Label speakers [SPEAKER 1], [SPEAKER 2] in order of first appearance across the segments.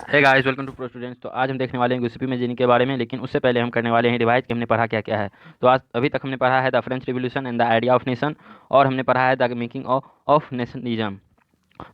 [SPEAKER 1] Hey guys, welcome to pro students. तो आज हम देखने वाले हैं यूसीपी में के बारे में, लेकिन उससे पहले हम करने वाले हैं रिवाइज कि हमने पढ़ा क्या क्या है। तो आज अभी तक हमने पढ़ा है the French revolution and the idea of nation, और हमने पढ़ा है द मेकिंग ऑफ नेशनलिज्म।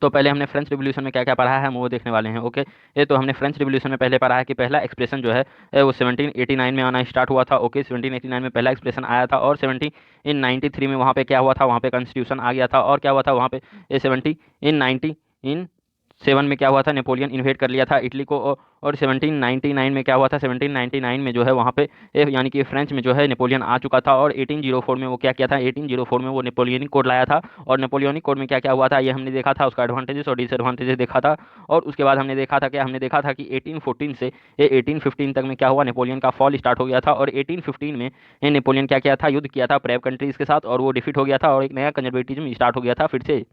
[SPEAKER 1] तो पहले हमने फ्रेंच रिवॉल्यूशन में क्या क्या पढ़ा है हम वो देखने वाले हैं। ओके, ये तो हमने फ्रेंच रिवॉल्यूशन में पहले पढ़ा है कि पहला एक्सप्रेशन जो है वो 1789 में आना स्टार्ट हुआ था। ओके, 1789 में पहला एक्सप्रेशन आया था, और 1793 में वहाँ पे क्या हुआ था, वहाँ पे कॉन्स्टिट्यूशन आ गया था। और क्या हुआ था वहाँ पे, ये 1797 में क्या हुआ था, नेपोलियन इन्वेट कर लिया था इटली को। और 1799 में क्या हुआ था, 1799 में जो है वहाँ पे यानी कि फ्रेंच में जो है नेपोलियन आ चुका था। और 1804 में वो क्या किया था, 1804 में वो नेपोलियनिक कोड लाया था। और नेपोलियनिक कोड में क्या क्या हुआ था ये हमने देखा था, उसका एडवांटेजेस और डिसएडवांटेजेस देखा था। और उसके बाद हमने देखा था क्या, हमने देखा था कि 1814 से ये 1815 तक में क्या हुआ, नेपोलियन का फॉल स्टार्ट हो गया था। और 1815 में ये नेपोलियन क्या किया था, युद्ध किया था प्रेब कंट्रीज के साथ, और वो डिफीट हो गया था, और एक नया कंजर्वेटिज्म स्टार्ट हो गया था फिर से।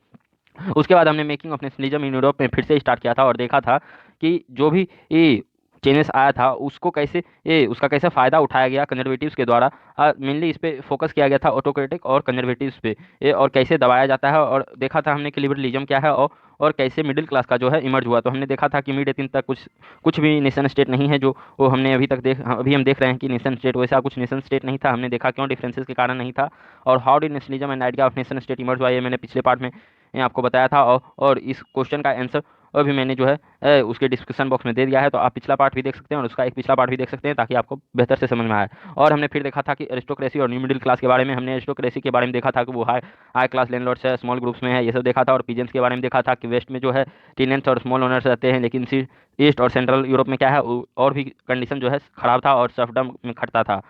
[SPEAKER 1] उसके बाद हमने making of nationalism in Europe में फिर से स्टार्ट किया था, और देखा था कि जो भी ये चेंजेस आया था उसको कैसे ये उसका कैसे फ़ायदा उठाया गया कंजर्वेटिव्स के द्वारा। मेनली इस पे फोकस किया गया था, ऑटोक्रेटिक और कंजर्वेटिव्स पे ये, और कैसे दबाया जाता है। और देखा था हमने कि लिबरलिज्म क्या है, और कैसे मिडिल क्लास का जो है इमर्ज हुआ। तो हमने देखा था कि मिड 18 तक कुछ कुछ भी नेशन स्टेट नहीं है, जो वो हमने अभी हम देख रहे हैं कि नेशन स्टेट वैसा कुछ नेशन स्टेट नहीं था। हमने देखा क्यों डिफरेंसेस के कारण नहीं था, और how did nationalism and idea of nation state emerge हुआ, ये मैंने पिछले पार्ट में ये आपको बताया था। और इस क्वेश्चन का आंसर अभी मैंने जो है उसके डिस्क्रिप्शन बॉक्स में दे दिया है, तो आप पिछला पार्ट भी देख सकते हैं और उसका एक पिछला पार्ट भी देख सकते हैं, ताकि आपको बेहतर से समझ में आए। और हमने फिर देखा था कि एरिस्टोक्रेसी और न्यू मिडिल क्लास के बारे में, हमने एरिस्टोक्रेसी के बारे में देखा था कि वो हाई हाई क्लास लैंडलॉर्ड्स है, स्मॉल ग्रुप्स में है, ये सब देखा था। और पीजेंट्स के बारे में देखा था कि वेस्ट में जो है टीनेंट्स और स्मॉल ओनर्स रहते हैं, लेकिन ईस्ट और सेंट्रल यूरोप में क्या है और भी कंडीशन जो है खराब था और सर्फडम में खटता था।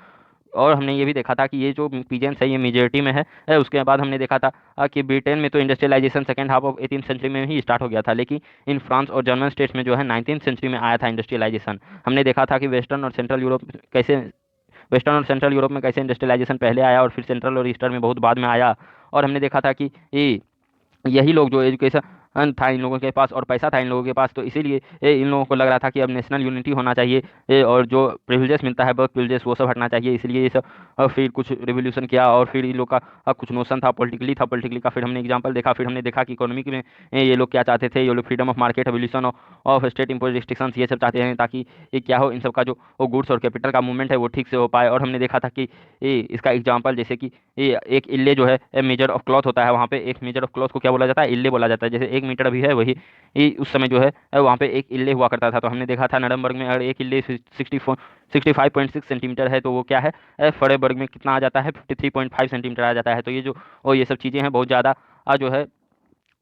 [SPEAKER 1] और हमने ये भी देखा था कि ये जो पीजेंट्स है ये मेजोरिटी में है। उसके बाद हमने देखा था कि ब्रिटेन में तो industrialisation second half of 18th century में ही स्टार्ट हो गया था, लेकिन इन फ्रांस और जर्मन स्टेट्स में जो है 19th सेंचुरी में आया था इंडस्ट्रियलाइजेशन। हमने देखा था कि वेस्टर्न और सेंट्रल यूरोप में कैसे इंडस्ट्रियलाइजेशन पहले आया, और फिर सेंट्रल और ईस्टर्न में बहुत बाद में आया। और हमने देखा था कि यही लोग जो एजुकेशन था इन लोगों के पास और पैसा था इन लोगों के पास, तो इसीलिए इन लोगों को लग रहा था कि अब नेशनल यूनिटी होना चाहिए, और जो प्रिविलेजेस मिलता है बर्थ प्रिविलेजेस वो सब हटना चाहिए, इसलिए ये सब फिर कुछ रिवोल्यूशन किया। और फिर इन लोग का कुछ नोशन था, पॉलिटिकली का फिर हमने एग्जांपल देखा। फिर हमने देखा कि इकोनॉमिक में ये लोग क्या चाहते थे, ये लोग freedom of market, evolution of state impose restrictions ये सब चाहते हैं, ताकि ये क्या हो, इन सब का जो वो गुड्स और कैपिटल का मूवमेंट है वो ठीक से हो पाए। और हमने देखा था कि इसका एग्जाम्पल जैसे कि ये एक इल्ले जो है मेजर ऑफ क्लॉथ होता है, वहाँ पे एक मेजर ऑफ क्लॉथ को क्या बोला जाता है, इल्ले बोला जाता है। जैसे 1 मीटर अभी है वही उस समय जो है वहाँ पे एक इल्ले हुआ करता था। तो हमने देखा था नरमबर्ग में अगर एक इल्ले 65.6 सेंटीमीटर है, तो वो क्या है फरेबर्ग में कितना आ जाता है, 53.5 सेंटीमीटर आ जाता है। तो ये जो और ये सब चीज़ें हैं बहुत ज़्यादा जो है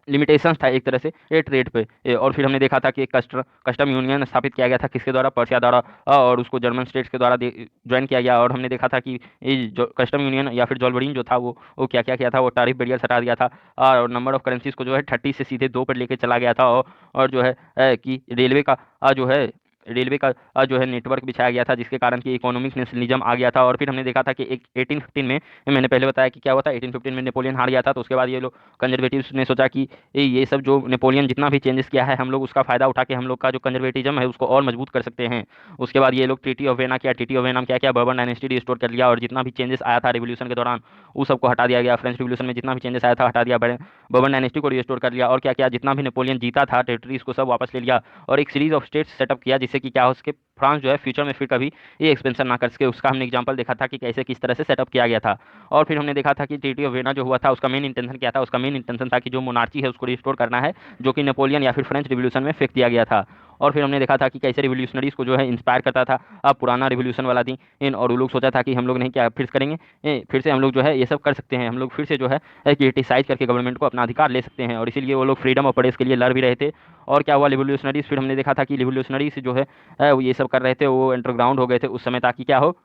[SPEAKER 1] लिमिटेशंस था एक तरह से ये ट्रेड पे और फिर हमने देखा था कि एक कस्टम यूनियन स्थापित किया गया था किसके द्वारा, पर्शिया द्वारा, और उसको जर्मन स्टेट्स के द्वारा ज्वाइन किया गया। और हमने देखा था कि ये जो कस्टम यूनियन या फिर जॉलबरीन जो था वो क्या क्या किया था, वो टैरिफ बैरियर हटा दिया था, और नंबर ऑफ करेंसीज को जो है 30 से सीधे 2 पर लेके चला गया था। और जो है कि रेलवे का जो है रेलवे का जो है नेटवर्क बिछाया गया था, जिसके कारण कि इकोनॉमिक नेशनलिज्म आ गया था। और फिर हमने देखा था कि एक 1815 में मैंने पहले बताया कि क्या हुआ था, 1815 में नेपोलियन हार गया था। तो उसके बाद ये लोग कंजर्वेटिव्स ने सोचा कि ये सब जो नेपोलियन जितना भी चेंजेस किया है हम लोग उसका फायदा उठा के हम लोग का जो कंजर्वेटिज्म है उसको और मजबूत कर सकते हैं। उसके बाद ये लोग ट्रीटी ऑफ वेना किया, ट्रीटी ऑफ वेना में क्या किया, बर्बन डायनेस्टी रिस्टोर कर लिया, और जितना भी चेंजेस आया था रिवोल्यूशन के दौरान उस सबको हटा दिया गया। फ्रेंच रिवोल्यूशन में जितना भी चेंजेस आया था हटा दिया, बर्बन डायनेस्टी को रिस्टोर कर लिया। और क्या किया, जितना भी नेपोलियन जीता था टेरिटरीज को सब वापस ले लिया, और एक सीरीज ऑफ स्टेट्स सेटअप किया, जिससे कि क्या हो सके फ्रांस जो है फ्यूचर में फिर कभी ये एक्सपेंशन ना कर सके। उसका हमने एग्जांपल देखा था कि कैसे किस तरह से सेटअप किया गया था। और फिर हमने देखा था कि ट्रीटी ऑफ वेना जो हुआ था उसका मेन इंटेंशन क्या था, उसका मेन इंटेंशन था कि जो मोनार्ची है उसको रिस्टोर करना है, जो कि नेपोलियन या फिर फ्रेंच रिवोल्यूशन में फेंक दिया गया था। और फिर हमने देखा था कि कैसे रिवोल्यूशनरीज को जो है इंस्पायर करता था अब पुराना रिवोल्यूशन वाला दिन इन, और वो लोग सोचा था कि हम लोग नहीं क्या फिर करेंगे, फिर से हम लोग जो है ये सब कर सकते हैं, हम लोग फिर से जो है क्रिटिसाइज करके गवर्नमेंट को अपना अधिकार ले सकते हैं। और इसीलिए वो लोग फ्रीडम ऑफ प्रेस के लिए लड़ भी रहे थे। और क्या हुआ, रिवोल्यूशनरीज फिर हमने देखा था कि रिवोल्यूशनरीज जो है वो ये सब कर रहे थे, वो अंडरग्राउंड हो गए थे उस समय, ताकि क्या हो,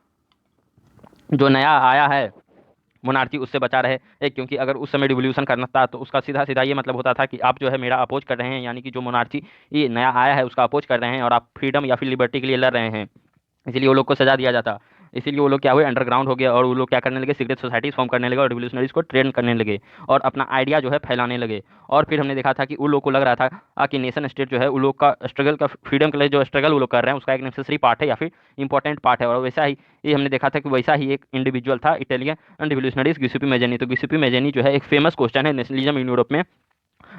[SPEAKER 1] जो नया आया है मोनार्ची उससे बचा रहे। क्योंकि अगर उस समय रिवोल्यूशन करना था तो उसका सीधा सीधा ये मतलब होता था कि आप जो है मेरा अपोज कर रहे हैं, यानी कि जो मोनार्ची ये नया आया है उसका अपोज कर रहे हैं, और आप फ्रीडम या फिर लिबर्टी के लिए लड़ रहे हैं, इसीलिए वो लोग को सजा दिया जाता। इसीलिए वो लोग क्या हुए, अंडरग्राउंड हो गया, और वो लोग क्या करने लगे, सीक्रेट सोसाइटीज फॉर्म करने लगे, और रिवोल्यूशनरीज को ट्रेन करने लगे, और अपना आइडिया जो है फैलाने लगे। और फिर हमने देखा था कि उन लोग को लग रहा था कि नेशन स्टेट जो है उन लोग का स्ट्रगल का फ्रीडम के लिए जो स्ट्रगल वो लोग कर रहे हैं उसका एक नेसेसरी पार्ट है या फिर इंपॉर्टेंट पार्ट है। और वैसा ही ये हमने देखा था कि वैसा ही एक इंडिविजुअल था इटालियन रिवोल्यूशनरीज गिउसेप्पे मैज़नी। तो गिउसेप्पे मैज़नी जो है एक फेमस क्वेश्चन है नेशनलिज्म इन यूरोप में,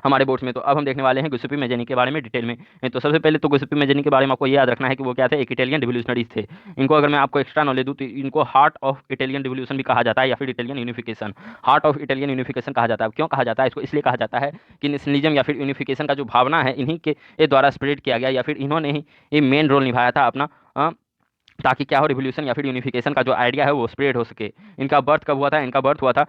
[SPEAKER 1] हमारे बोर्ड्स में। तो अब हम देखने वाले हैं गुसेपी मैज़नी के बारे में डिटेल में। तो सबसे पहले तो गुसेपी मैज़नी के बारे में आपको ये याद रखना है कि वो क्या थे, एक इटालियन रिवोल्यूशनरीज थे। इनको अगर मैं आपको एक्स्ट्रा नॉलेज दूँ तो इनको हार्ट ऑफ इटालियन रिवोल्यूशन भी कहा जाता है, या फिर Italian unification, heart of Italian unification कहा जाता है। क्यों कहा जाता है इसको? इसलिए कहा जाता है कि नेशनलिज्म या फिर यूनिफिकेशन का जो भावना है इन्हीं के द्वारा स्प्रेड किया गया, या फिर इन्होंने ही ये मेन रोल निभाया था अपना, ताकि क्या हो, रिवोल्यूशन या फिर यूनिफिकेशन का जो आइडिया है वो स्प्रेड हो सके। इनका बर्थ कब हुआ था? इनका बर्थ हुआ था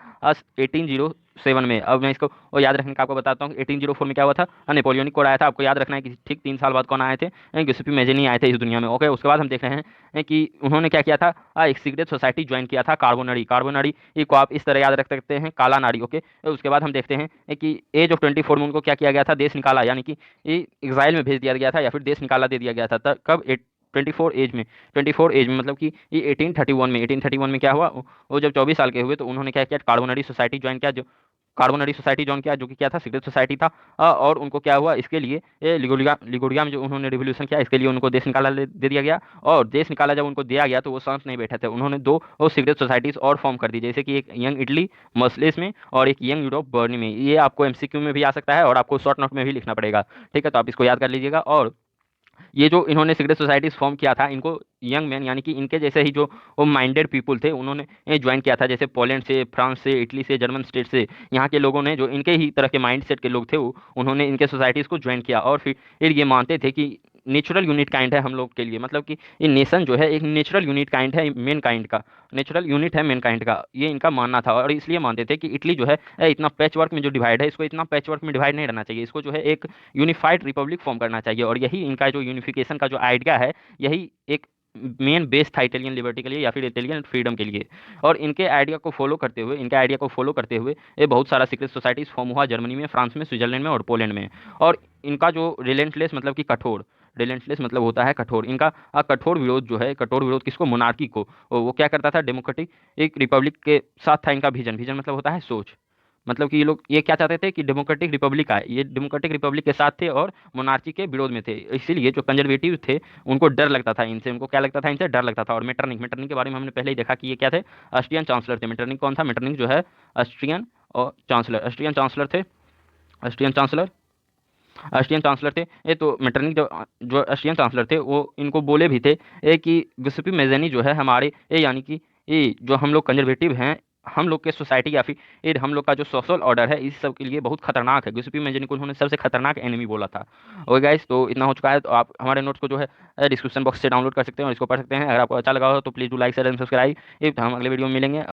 [SPEAKER 1] 1807 में। अब मैं इसको वो याद रखने का आपको बताता हूँ। 1804 में क्या हुआ था? नेपोलियनिक कोड आया था। आपको याद रखना है कि ठीक 3 साल बाद कौन आए थे? गिउसेप्पे मैज़नी आए थे इस दुनिया में। ओके, उसके बाद हम देख रहे हैं कि उन्होंने क्या किया था, एक सीक्रेट सोसाइटी ज्वाइन किया था, कार्बोनरी। कार्बोनरी को आप इस तरह याद रख सकते हैं, काला नारी। ओके, उसके बाद हम देखते हैं कि एज ऑफ 24 में उनको क्या किया गया था? देश निकाला, यानी कि एग्जाइल में भेज दिया गया था, या फिर देश निकाला दे दिया गया था। कब? 24 एज में। 24 एज में मतलब कि ये 1831 में। 1831 में क्या हुआ, वो जब 24 साल के हुए तो उन्होंने क्या किया, कार्बोनरी सोसाइटी ज्वाइन किया। जो कार्बोनरी सोसाइटी ज्वाइन किया, जो कि क्या था, सीक्रेट सोसाइटी था। और उनको क्या हुआ, इसके लिए ये लिगुरिया में जो उन्होंने रिवोल्यूशन किया, इसके लिए उनको देश निकाला दे दिया गया। और देश निकाला जब उनको दिया गया तो वो सांस नहीं बैठे थे, उन्होंने दो सीक्रेट सोसाइटीज और फॉर्म कर दी, जैसे कि एक यंग इटली मर्सलेस में और एक यंग यूरोप बर्नी में। ये आपको एमसीक्यू में भी आ सकता है और आपको शॉर्ट नोट में भी लिखना पड़ेगा। ठीक है, तो आप इसको याद कर लीजिएगा। और ये जो इन्होंने सीक्रेट सोसाइटीज फॉर्म किया था, इनको यंग मैन यानी कि इनके जैसे ही जो वो माइंडेड पीपुल थे उन्होंने ज्वाइन किया था, जैसे पोलैंड से, फ्रांस से, इटली से, जर्मन स्टेट से। यहाँ के लोगों ने, जो इनके ही तरह के माइंड सेट के लोग थे, वो उन्होंने इनके सोसाइटीज़ को ज्वाइन किया। और फिर ये मानते थे कि नेचुरल यूनिट काइंड है हम लोग के लिए, मतलब कि ये नेशन जो है एक नेचुरल यूनिट काइंड है, मेन काइंड का नेचुरल यूनिट है, मेन काइंड का, ये इनका मानना था। और इसलिए मानते थे कि इटली जो है इतना पैच वर्क में जो डिवाइड है, इसको इतना पैच वर्क में डिवाइड नहीं रहना चाहिए, इसको जो है एक यूनिफाइड रिपब्लिक फॉर्म करना चाहिए। और यही इनका जो यूनिफिकेशन का जो आइडिया है, यही एक मेन बेस था इटालियन लिबर्टी के लिए या फिर इटालियन फ्रीडम के लिए। और इनके आइडिया को फॉलो करते हुए ये बहुत सारा सीक्रेट सोसाइटीज फॉर्म हुआ, जर्मनी में, फ्रांस में, स्विट्जरलैंड में और पोलैंड में। और इनका जो रिलेंटलेस मतलब कि कठोर, रिलेंटलेस मतलब होता है कठोर, इनका कठोर विरोध जो है, कठोर विरोध किसको? मोनार्की को। वो क्या करता था? डेमोक्रेटिक एक रिपब्लिक के साथ था इनका विजन। विजन मतलब होता है सोच। मतलब कि ये लोग ये क्या चाहते थे कि डेमोक्रेटिक रिपब्लिक आए, ये डेमोक्रेटिक रिपब्लिक के साथ थे और मोनार्ची के विरोध में थे। इसीलिए जो कंजर्वेटिव थे उनको डर लगता था इनसे, उनको क्या लगता था? इनसे डर लगता था। और मेटरनिक के बारे में हमने पहले ही देखा कि ये क्या थे? ऑस्ट्रियन चांसलर थे। मेटरनिक कौन था? मेटरनिक जो है ऑस्ट्रियन और ऑस्ट्रियन चांसलर थे। ऑस्ट्रियन चांसलर ऑस्ट्रियन चांसलर थे ये। तो मेटरनिक जो जो ऑस्ट्रियन चांसलर थे वो इनको बोले भी थे कि गिउसेप्पे मैज़नी जो है हमारे यानी कि ये जो हम लोग कंजर्वेटिव हैं, हम लोग के सोसाइटी या फिर ये हम लोग का जो सोशल ऑर्डर है, इस सब के लिए बहुत खतरनाक है। गिउसेप्पे मैज़नी को उन्होंने सबसे खतरनाक एनिमी बोला था। ओके गाइस, तो इतना हो चुका है। तो आप हमारे नोट्स को जो है डिस्क्रिप्शन बॉक्स से डाउनलोड कर सकते हैं और इसको पढ़ सकते हैं। अगर आपको अच्छा लगा हो तो please do like share and subscribe. हम अगले वीडियो में मिलेंगे।